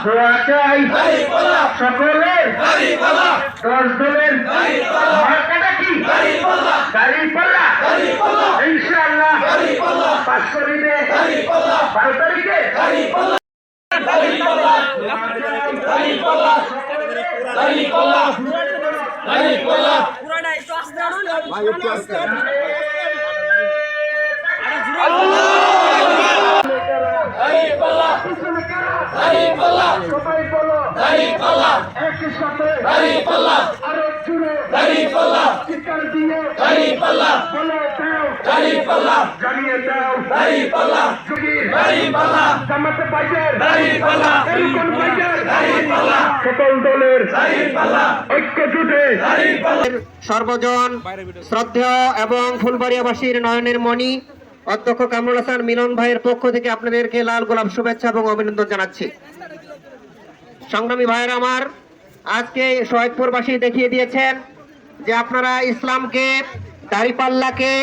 দোয়া চাই সকলের 10 দলের মার্কাটা কি দাঁড়িপাল্লা ইনশাআল্লাহ 5 তারিখে 12 তারিখে সবাই বলো একই সাথে আরো জুড়ে চিৎকার দিয়ে বলে দাও জানিয়ে দাও জামাতে পাইজের এরকম পাইজের সকল দলের ঐক্য জুটে সর্বজন শ্রদ্ধেয় এবং ফুলবাড়িয়াবাসীর নয়নের মণি অধ্যক্ষ কামরুল হাসান মিলন ভাইয়ের পক্ষ থেকে আপনাদেরকে লাল গোলাপ শুভেচ্ছা এবং অভিনন্দন জানাচ্ছি। সংগ্রামী ভাইয়ের আমার, আজকে শহীদপুরবাসী দেখিয়ে দিয়েছেন যে আপনারা ইসলামকে, দাঁড়িপাল্লাকে,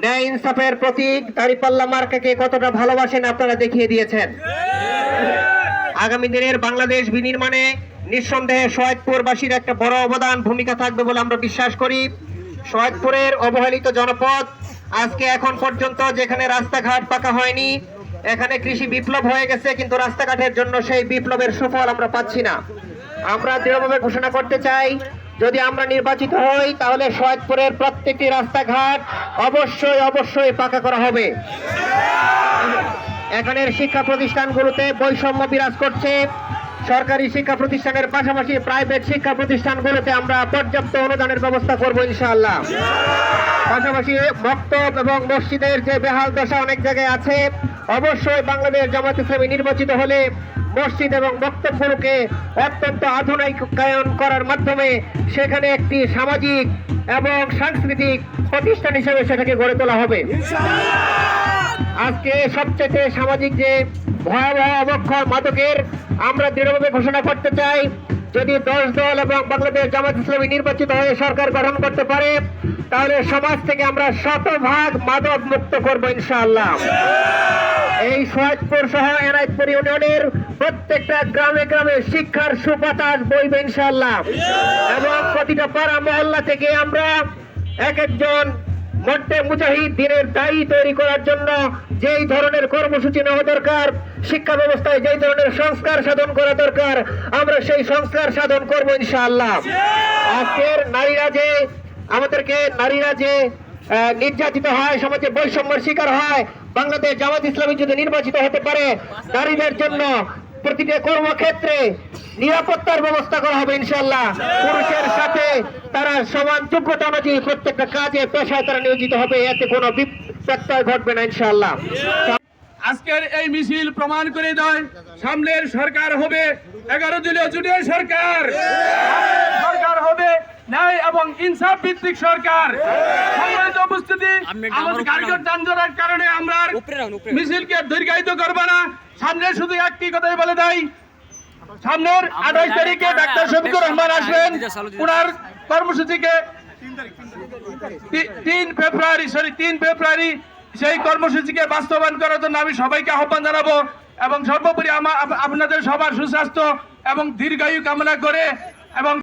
ন্যায় ইনসাফের প্রতীক দাঁড়িপাল্লা মার্কাকে কতটা ভালোবাসেন আপনারা দেখিয়ে দিয়েছেন। আগামী দিনের বাংলাদেশ বিনির্মাণে নিঃসন্দেহে শহীদপুরবাসীর একটা বড় অবদান ভূমিকা থাকবে বলে আমরা বিশ্বাস করি। শহীদপুরের অবহেলিত জনপদ, আজকে এখন পর্যন্ত যেখানে রাস্তাঘাট পাকা হয়নি, এখানে কৃষি বিপ্লব হয়ে গেছে, কিন্তু রাস্তাঘাটের জন্য সেই বিপ্লবের সুফল আমরা পাচ্ছি না। আমরা দৃঢ়ভাবে ঘোষণা করতে চাই, যদি আমরা নির্বাচিত হই তাহলে শহীদপুরের প্রত্যেকটি রাস্তাঘাট অবশ্যই পাকা করা হবে। এখানের শিক্ষা প্রতিষ্ঠানগুলোতে বৈষম্য বিরাজ করছে। সরকারি শিক্ষা প্রতিষ্ঠানের পাশাপাশি প্রাইভেট শিক্ষা প্রতিষ্ঠানগুলোতে আমরা পর্যাপ্ত অনুদানের ব্যবস্থা করব ইনশাআল্লাহ। পাশাপাশি মক্তব এবং মসজিদের যে বেহাল দশা অনেক জায়গায় আছে, অবশ্যই বাংলাদেশ জামাত ইসলামী নির্বাচিত হলে মসজিদ এবং মক্তবগুলোকে অত্যন্ত আধুনিকায়ন করার মাধ্যমে সেখানে একটি সামাজিক এবং সাংস্কৃতিক প্রতিষ্ঠান হিসেবে সেটাকে গড়ে তোলা হবে। আজকে সবচেয়ে সামাজিক যে ভয়াবহ অবক্ষয় মাদকের, আমরা দৃঢ়ভাবে ঘোষণা করতে চাই, যদি 10 দল এবং বাংলাদেশ জামাত ইসলামী নির্বাচিত হয়ে সরকার গঠন করতে পারে তাহলে সমাজ থেকে আমরা 100% মাদক মুক্ত করবো ইনশাআল্লাহ। এই শহীদপুর সহ এনায়েতপুর ইউনিয়নের প্রত্যেকটা গ্রামে গ্রামে শিক্ষার সুবাতাস বইবে ইনশাআল্লাহ, এবং প্রতিটা পাড়া মহল্লা থেকে আমরা এক একজন মধ্যে মুজাহিদ দিনের দায়ী তৈরি করার জন্য যেই ধরনের কর্মসূচি নেওয়া দরকার, শিক্ষা ব্যবস্থায় যেই ধরনের সংস্কার সাধন করা দরকার, আমরা সেই সংস্কার সাধন করবো ইনশাআল্লাহ। আজকের নারীরা যে নির্যাতিত হয়, সমাজে বৈষম্যের শিকার হয়, বাংলাদেশ জামাত ইসলামী যদি নির্বাচিত হতে পারে নারীদের জন্য প্রতিটা কর্মক্ষেত্রে নিরাপত্তার ব্যবস্থা করা হবে ইনশাআল্লাহ। পুরুষের সাথে তারা সমান যোগ্যতা অনুযায়ী প্রত্যেকটা কাজে পেশায় তারা নিয়োজিত হবে, এতে কোনো ব্যত্যয় ঘটবে না ইনশাআল্লাহ। আজকের এই মিছিল প্রমাণ করে দেয় সামনের সরকার হবে 11 দলীয় জোটের সরকার হবে ন্যায় এবং ইনসাফ ভিত্তিক সরকার। সম্মানিত উপস্থিতি, আমাদের কারিগর যানজটের কারণে আমরা মিছিলকে দীর্ঘায়িত করব না। সামনে শুধু একটি কথাই বলে দেয়, সামনের 28 তারিখে ডাক্তার শফিকুর রহমান আসবেন, ওনার কর্মসূচিকে 3 ফেব্রুয়ারি সেই কর্মসূচিকে বাস্তবায়ন করার জন্য আমি সবাইকে আহ্বান জানাবো, এবং সর্বোপরি আপনাদের সবার সুস্বাস্থ্য এবং দীর্ঘায়ু কামনা করে এবং